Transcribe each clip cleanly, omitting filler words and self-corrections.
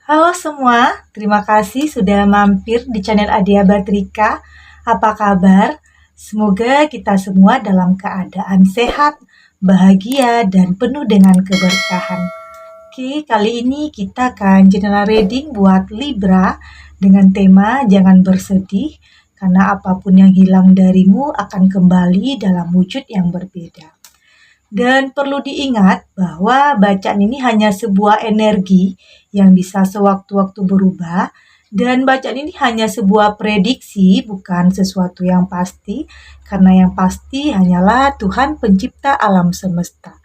Halo semua, terima kasih sudah mampir di channel Adia Batrika. Apa kabar? Semoga kita semua dalam keadaan sehat, bahagia, dan penuh dengan keberkahan. Oke, kali ini kita akan general reading buat Libra dengan tema jangan bersedih, karena apapun yang hilang darimu akan kembali dalam wujud yang berbeda. Dan perlu diingat bahwa bacaan ini hanya sebuah energi yang bisa sewaktu-waktu berubah, dan bacaan ini hanya sebuah prediksi, bukan sesuatu yang pasti, karena yang pasti hanyalah Tuhan pencipta alam semesta.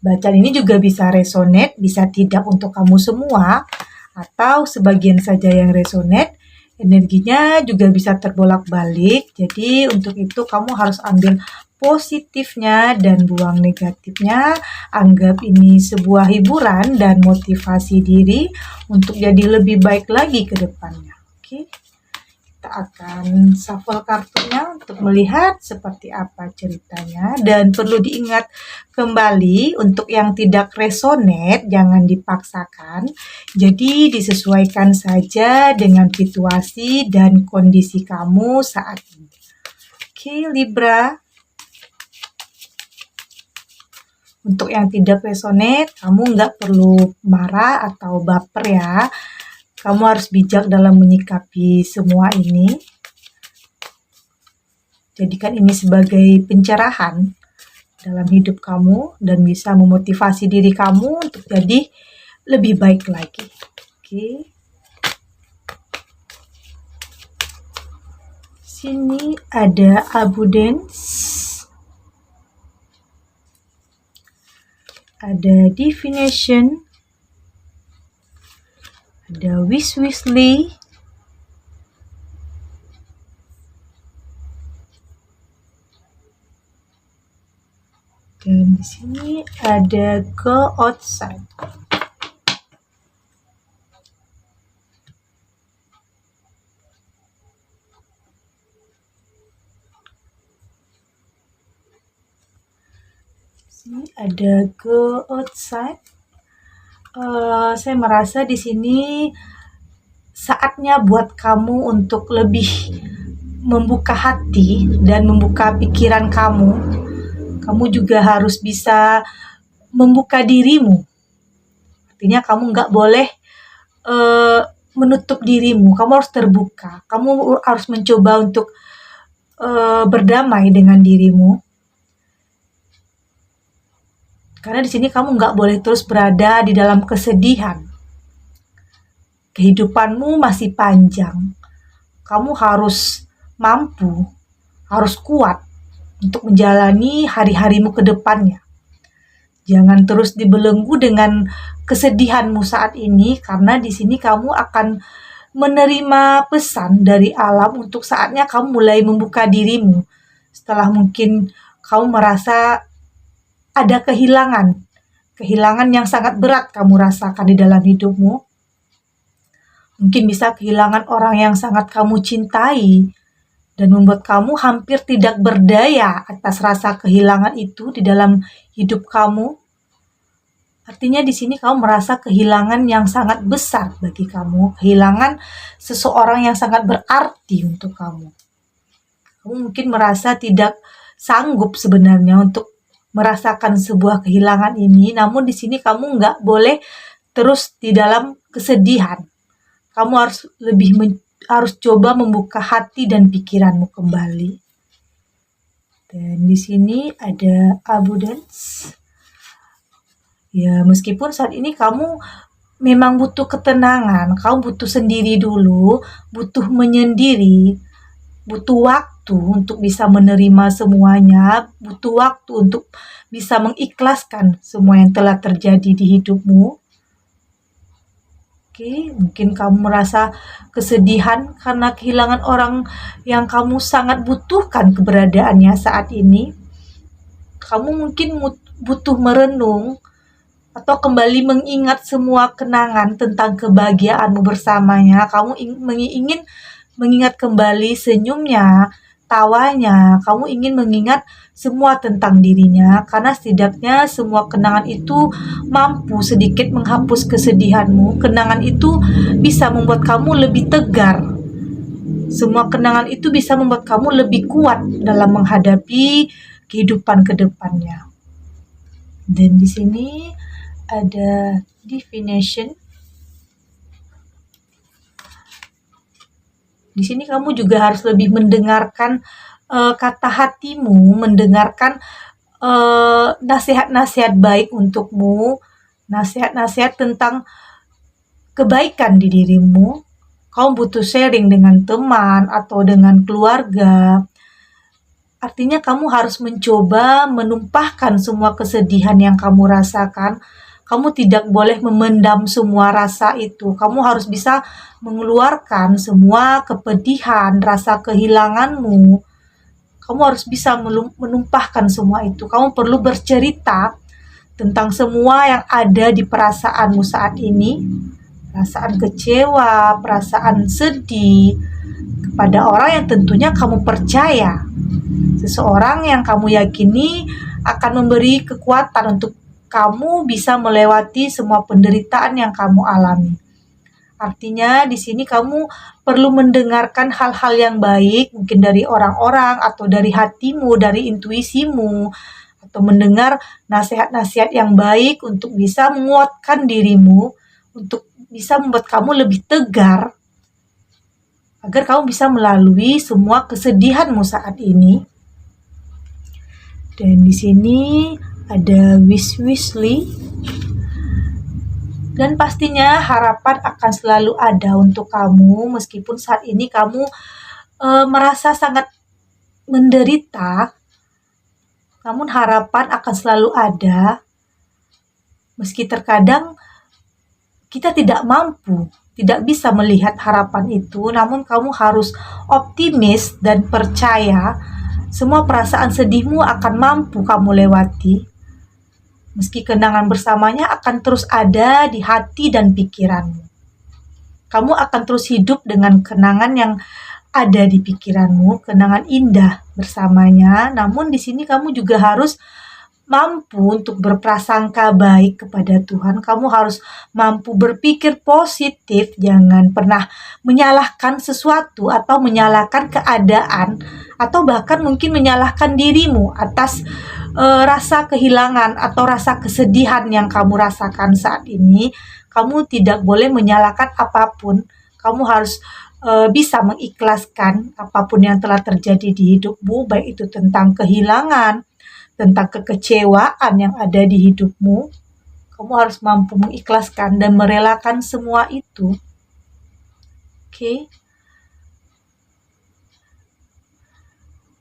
Bacaan ini juga bisa resonate, bisa tidak untuk kamu semua, atau sebagian saja yang resonate. Energinya juga bisa terbolak-balik, jadi untuk itu kamu harus ambil positifnya dan buang negatifnya. Anggap ini sebuah hiburan dan motivasi diri untuk jadi lebih baik lagi ke depannya. Oke, kita akan shuffle kartunya untuk melihat seperti apa ceritanya. Dan perlu diingat kembali, untuk yang tidak resonate jangan dipaksakan. Jadi disesuaikan saja dengan situasi dan kondisi kamu saat ini. Oke, Libra. Untuk yang tidak resonate, kamu nggak perlu marah atau baper ya. Kamu harus bijak dalam menyikapi semua ini. Jadikan ini sebagai pencerahan dalam hidup kamu dan bisa memotivasi diri kamu untuk jadi lebih baik lagi. Oke. Sini ada abundance, ada divination, ada wisely, dan di sini ada go outside. Sini ada go outside. Saya merasa di sini saatnya buat kamu untuk lebih membuka hati dan membuka pikiran kamu. Kamu juga harus bisa membuka dirimu. Artinya kamu nggak boleh menutup dirimu. Kamu harus terbuka. Kamu harus mencoba untuk berdamai dengan dirimu. Karena di sini kamu nggak boleh terus berada di dalam kesedihan. Kehidupanmu masih panjang. Kamu harus mampu, harus kuat untuk menjalani hari-harimu ke depannya. Jangan terus dibelenggu dengan kesedihanmu saat ini, karena di sini kamu akan menerima pesan dari alam untuk saatnya kamu mulai membuka dirimu. Setelah mungkin kamu merasa ada kehilangan yang sangat berat kamu rasakan di dalam hidupmu. Mungkin bisa kehilangan orang yang sangat kamu cintai dan membuat kamu hampir tidak berdaya atas rasa kehilangan itu di dalam hidup kamu. Artinya di sini kamu merasa kehilangan yang sangat besar bagi kamu, kehilangan seseorang yang sangat berarti untuk kamu. Kamu mungkin merasa tidak sanggup sebenarnya untuk merasakan sebuah kehilangan ini, namun di sini kamu nggak boleh terus di dalam kesedihan. Kamu harus harus coba membuka hati dan pikiranmu kembali. Dan di sini ada abundance. Ya, meskipun saat ini kamu memang butuh ketenangan, kamu butuh sendiri dulu, butuh menyendiri, butuh waktu untuk bisa menerima semuanya, butuh waktu untuk bisa mengikhlaskan semua yang telah terjadi di hidupmu. Oke, mungkin kamu merasa kesedihan karena kehilangan orang yang kamu sangat butuhkan keberadaannya saat ini. Kamu mungkin butuh merenung atau kembali mengingat semua kenangan tentang kebahagiaanmu bersamanya. Kamu ingin mengingat kembali senyumnya, tawanya, kamu ingin mengingat semua tentang dirinya, karena setidaknya semua kenangan itu mampu sedikit menghapus kesedihanmu. Kenangan itu bisa membuat kamu lebih tegar. Semua kenangan itu bisa membuat kamu lebih kuat dalam menghadapi kehidupan ke depannya. Dan di sini ada definition. Di sini kamu juga harus lebih mendengarkan kata hatimu, mendengarkan nasihat-nasihat baik untukmu, nasihat-nasihat tentang kebaikan di dirimu. Kamu butuh sharing dengan teman atau dengan keluarga. Artinya kamu harus mencoba menumpahkan semua kesedihan yang kamu rasakan. Kamu tidak boleh memendam semua rasa itu. Kamu harus bisa mengeluarkan semua kepedihan, rasa kehilanganmu. Kamu harus bisa menumpahkan semua itu. Kamu perlu bercerita tentang semua yang ada di perasaanmu saat ini. Perasaan kecewa, perasaan sedih, kepada orang yang tentunya kamu percaya. Seseorang yang kamu yakini akan memberi kekuatan untuk kamu bisa melewati semua penderitaan yang kamu alami. Artinya di sini kamu perlu mendengarkan hal-hal yang baik, mungkin dari orang-orang atau dari hatimu, dari intuisimu, atau mendengar nasihat-nasihat yang baik untuk bisa menguatkan dirimu, untuk bisa membuat kamu lebih tegar, agar kamu bisa melalui semua kesedihanmu saat ini. Dan di sini ada wish-wishly. Dan pastinya harapan akan selalu ada untuk kamu, meskipun saat ini kamu merasa sangat menderita, namun harapan akan selalu ada. Meski terkadang kita tidak mampu, tidak bisa melihat harapan itu, namun kamu harus optimis dan percaya semua perasaan sedihmu akan mampu kamu lewati. Meski kenangan bersamanya akan terus ada di hati dan pikiranmu. Kamu akan terus hidup dengan kenangan yang ada di pikiranmu, kenangan indah bersamanya. Namun di sini kamu juga harus mampu untuk berprasangka baik kepada Tuhan. Kamu harus mampu berpikir positif, jangan pernah menyalahkan sesuatu atau menyalahkan keadaan, atau bahkan mungkin menyalahkan dirimu atas rasa kehilangan atau rasa kesedihan yang kamu rasakan saat ini. Kamu tidak boleh menyalahkan apapun. Kamu harus bisa mengikhlaskan apapun yang telah terjadi di hidupmu, baik itu tentang kehilangan, tentang kekecewaan yang ada di hidupmu. Kamu harus mampu mengikhlaskan dan merelakan semua itu. Oke.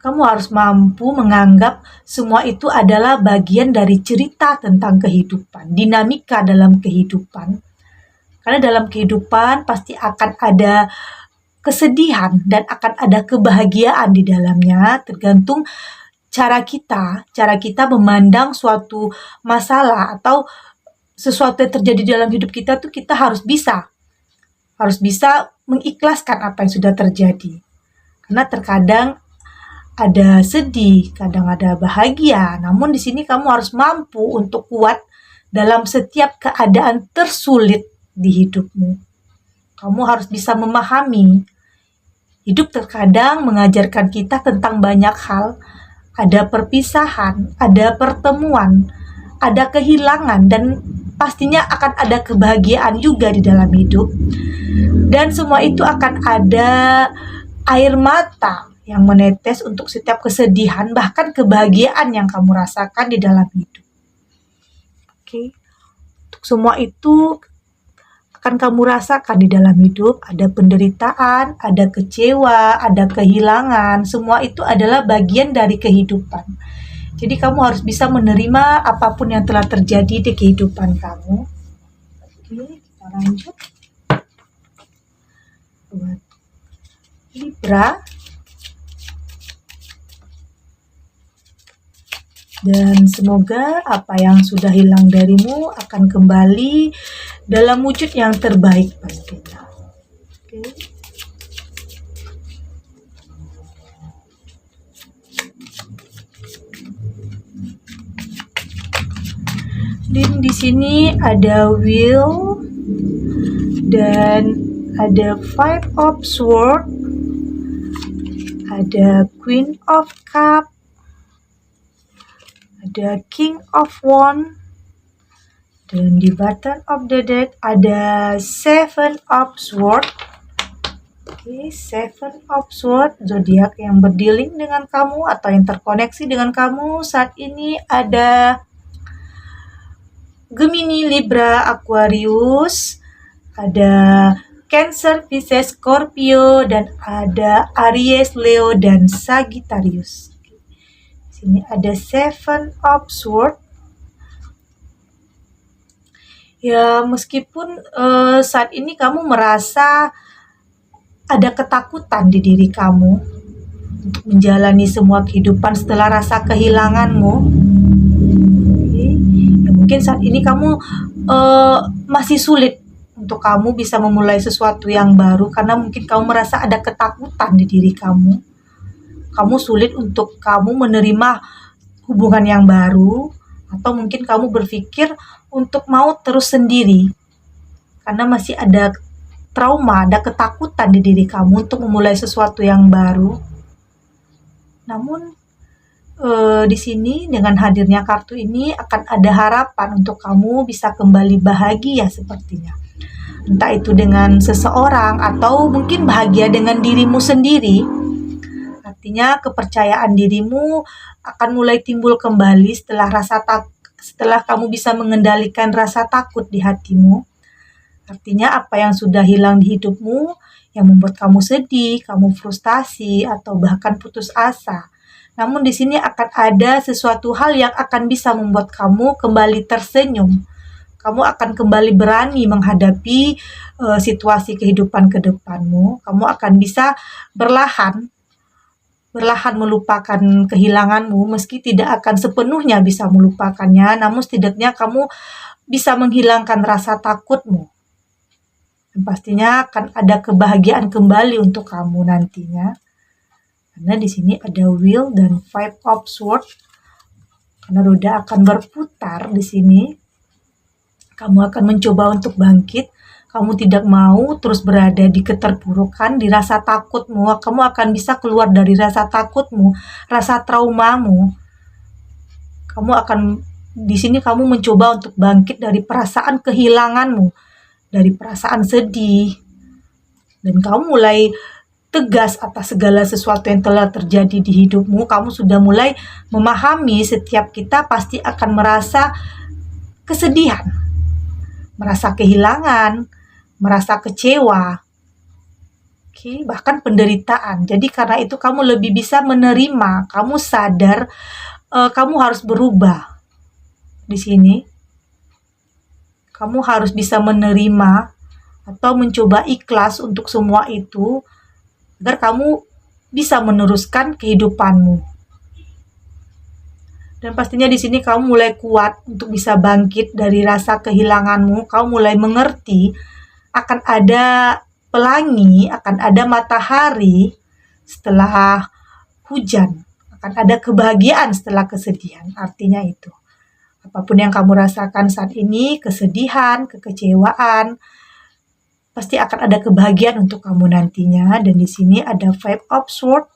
Kamu harus mampu menganggap semua itu adalah bagian dari cerita tentang kehidupan, dinamika dalam kehidupan. Karena dalam kehidupan pasti akan ada kesedihan dan akan ada kebahagiaan di dalamnya, tergantung cara kita memandang suatu masalah atau sesuatu yang terjadi dalam hidup kita tuh, kita harus bisa mengikhlaskan apa yang sudah terjadi. Karena terkadang ada sedih, kadang ada bahagia. Namun di sini kamu harus mampu untuk kuat dalam setiap keadaan tersulit di hidupmu. Kamu harus bisa memahami. Hidup terkadang mengajarkan kita tentang banyak hal. Ada perpisahan, ada pertemuan, ada kehilangan, dan pastinya akan ada kebahagiaan juga di dalam hidup. Dan semua itu akan ada air mata yang menetes untuk setiap kesedihan, bahkan kebahagiaan yang kamu rasakan di dalam hidup. Oke. Untuk semua itu akan kamu rasakan di dalam hidup. Ada penderitaan, ada kecewa, ada kehilangan. Semua itu adalah bagian dari kehidupan. Jadi kamu harus bisa menerima apapun yang telah terjadi di kehidupan kamu. Oke, kita lanjut. Buat Libra. Dan semoga apa yang sudah hilang darimu akan kembali dalam wujud yang terbaik pastinya. Oke. di sini ada wheel dan ada five of sword, ada queen of cup, ada king of wand, dan di bottom of the deck ada seven of sword. Oke, seven of sword, zodiak yang berdealing dengan kamu atau yang terkoneksi dengan kamu saat ini ada Gemini, Libra, Aquarius, ada Cancer, Pisces, Scorpio, dan ada Aries, Leo, dan Sagittarius. Di sini ada seven of sword. Ya, meskipun saat ini kamu merasa ada ketakutan di diri kamu untuk menjalani semua kehidupan setelah rasa kehilanganmu. Ya, mungkin saat ini kamu masih sulit untuk kamu bisa memulai sesuatu yang baru karena mungkin kamu merasa ada ketakutan di diri kamu. Kamu sulit untuk kamu menerima hubungan yang baru, atau mungkin kamu berpikir untuk mau terus sendiri karena masih ada trauma, ada ketakutan di diri kamu untuk memulai sesuatu yang baru. Namun di sini dengan hadirnya kartu ini akan ada harapan untuk kamu bisa kembali bahagia sepertinya. Entah itu dengan seseorang atau mungkin bahagia dengan dirimu sendiri. Artinya kepercayaan dirimu akan mulai timbul kembali setelah kamu bisa mengendalikan rasa takut di hatimu. Artinya apa yang sudah hilang di hidupmu, yang membuat kamu sedih, kamu frustasi, atau bahkan putus asa. Namun di sini akan ada sesuatu hal yang akan bisa membuat kamu kembali tersenyum. Kamu akan kembali berani menghadapi situasi kehidupan ke depanmu. Kamu akan bisa berlahan melupakan kehilanganmu, meski tidak akan sepenuhnya bisa melupakannya, namun setidaknya kamu bisa menghilangkan rasa takutmu. Dan pastinya akan ada kebahagiaan kembali untuk kamu nantinya. Karena di sini ada wheel dan five of sword. Karena roda akan berputar di sini. Kamu akan mencoba untuk bangkit. Kamu tidak mau terus berada di keterpurukan, di rasa takutmu. Kamu akan bisa keluar dari rasa takutmu, rasa traumamu. Di sini kamu mencoba untuk bangkit dari perasaan kehilanganmu, dari perasaan sedih, dan kamu mulai tegas atas segala sesuatu yang telah terjadi di hidupmu. Kamu sudah mulai memahami setiap kita pasti akan merasa kesedihan, merasa kehilangan, merasa kecewa, bahkan penderitaan. Jadi karena itu kamu lebih bisa menerima, kamu sadar kamu harus berubah. Di sini kamu harus bisa menerima atau mencoba ikhlas untuk semua itu agar kamu bisa meneruskan kehidupanmu. Dan pastinya di sini kamu mulai kuat untuk bisa bangkit dari rasa kehilanganmu. Kamu mulai mengerti akan ada pelangi, akan ada matahari setelah hujan. Akan ada kebahagiaan setelah kesedihan. Artinya itu. Apapun yang kamu rasakan saat ini, kesedihan, kekecewaan, pasti akan ada kebahagiaan untuk kamu nantinya. Dan di sini ada five of sword.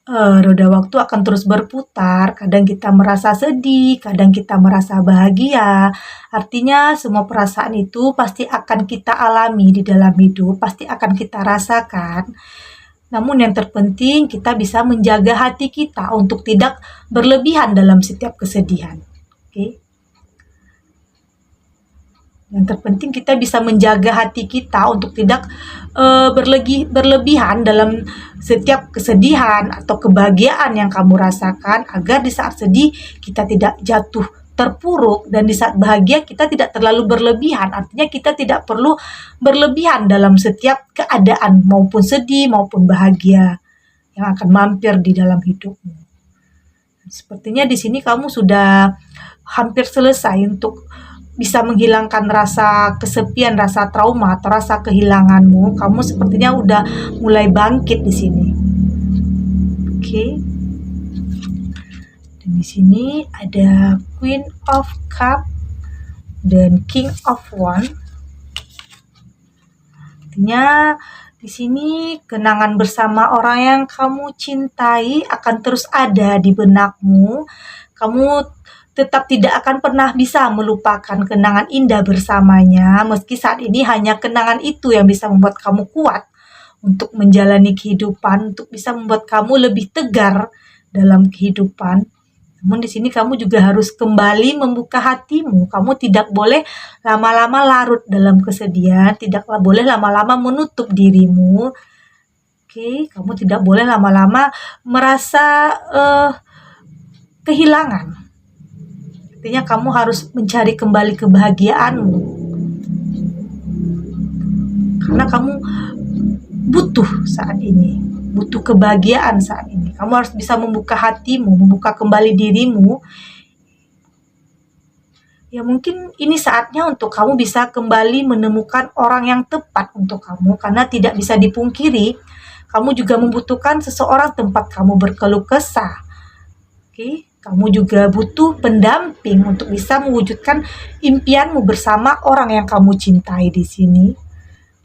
Roda waktu akan terus berputar. Kadang kita merasa sedih, kadang kita merasa bahagia. Artinya semua perasaan itu pasti akan kita alami di dalam hidup, pasti akan kita rasakan. Namun yang terpenting kita bisa menjaga hati kita untuk tidak berlebihan dalam setiap kesedihan. Yang terpenting kita bisa menjaga hati kita untuk tidak berlebihan dalam setiap kesedihan atau kebahagiaan yang kamu rasakan, agar di saat sedih kita tidak jatuh terpuruk, dan di saat bahagia kita tidak terlalu berlebihan. Artinya kita tidak perlu berlebihan dalam setiap keadaan, maupun sedih maupun bahagia yang akan mampir di dalam hidupmu. Sepertinya di sini kamu sudah hampir selesai untuk bisa menghilangkan rasa kesepian, rasa trauma, atau rasa kehilanganmu. Kamu sepertinya udah mulai bangkit di sini. Dan di sini ada Queen of Cup, dan King of Wand. Artinya di sini kenangan bersama orang yang kamu cintai akan terus ada di benakmu. Kamu tetap tidak akan pernah bisa melupakan kenangan indah bersamanya, meski saat ini hanya kenangan itu yang bisa membuat kamu kuat untuk menjalani kehidupan, untuk bisa membuat kamu lebih tegar dalam kehidupan. Namun di sini kamu juga harus kembali membuka hatimu. Kamu tidak boleh lama-lama larut dalam kesedihan, tidaklah boleh lama-lama menutup dirimu. Oke, kamu tidak boleh lama-lama merasa kehilangan. Artinya kamu harus mencari kembali kebahagiaanmu. Karena kamu butuh saat ini, butuh kebahagiaan saat ini. Kamu harus bisa membuka hatimu, membuka kembali dirimu. Ya mungkin ini saatnya untuk kamu bisa kembali menemukan orang yang tepat untuk kamu. Karena tidak bisa dipungkiri, kamu juga membutuhkan seseorang tempat kamu berkeluh kesah. Oke, kamu juga butuh pendamping untuk bisa mewujudkan impianmu bersama orang yang kamu cintai di sini.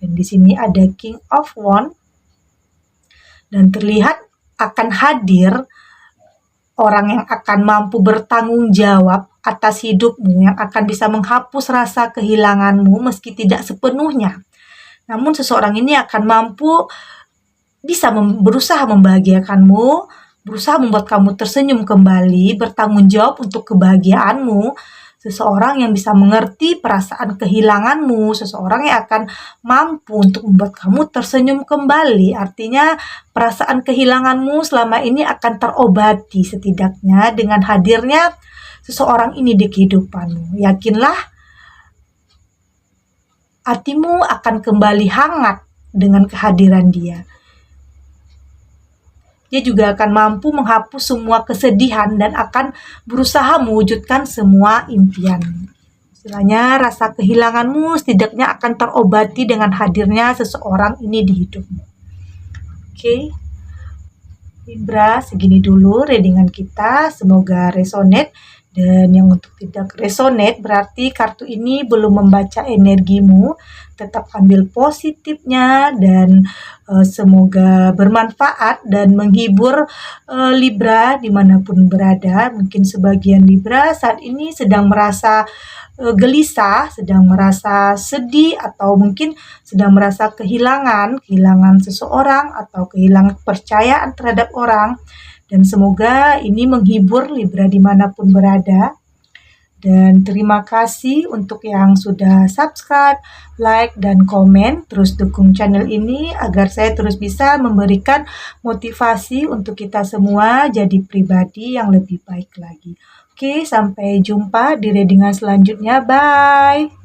Dan di sini ada King of Wand. Dan terlihat akan hadir orang yang akan mampu bertanggung jawab atas hidupmu, yang akan bisa menghapus rasa kehilanganmu meski tidak sepenuhnya. Namun seseorang ini akan mampu bisa berusaha membahagiakanmu, berusaha membuat kamu tersenyum kembali, bertanggung jawab untuk kebahagiaanmu. Seseorang yang bisa mengerti perasaan kehilanganmu, seseorang yang akan mampu untuk membuat kamu tersenyum kembali. Artinya perasaan kehilanganmu selama ini akan terobati setidaknya dengan hadirnya seseorang ini di kehidupanmu. Yakinlah, hatimu akan kembali hangat dengan kehadiran dia. Dia juga akan mampu menghapus semua kesedihan dan akan berusaha mewujudkan semua impian. Istilahnya rasa kehilanganmu setidaknya akan terobati dengan hadirnya seseorang ini di hidupmu. Oke, Libra, segini dulu readingan kita. Semoga resonate. Dan yang untuk tidak resonate berarti kartu ini belum membaca energimu. Tetap ambil positifnya dan semoga bermanfaat dan menghibur Libra dimanapun berada. Mungkin sebagian Libra saat ini sedang merasa gelisah, sedang merasa sedih, atau mungkin sedang merasa kehilangan seseorang atau kehilangan kepercayaan terhadap orang. Dan semoga ini menghibur Libra dimanapun berada. Dan terima kasih untuk yang sudah subscribe, like, dan komen. Terus dukung channel ini agar saya terus bisa memberikan motivasi untuk kita semua jadi pribadi yang lebih baik lagi. Oke, sampai jumpa di readingan selanjutnya. Bye!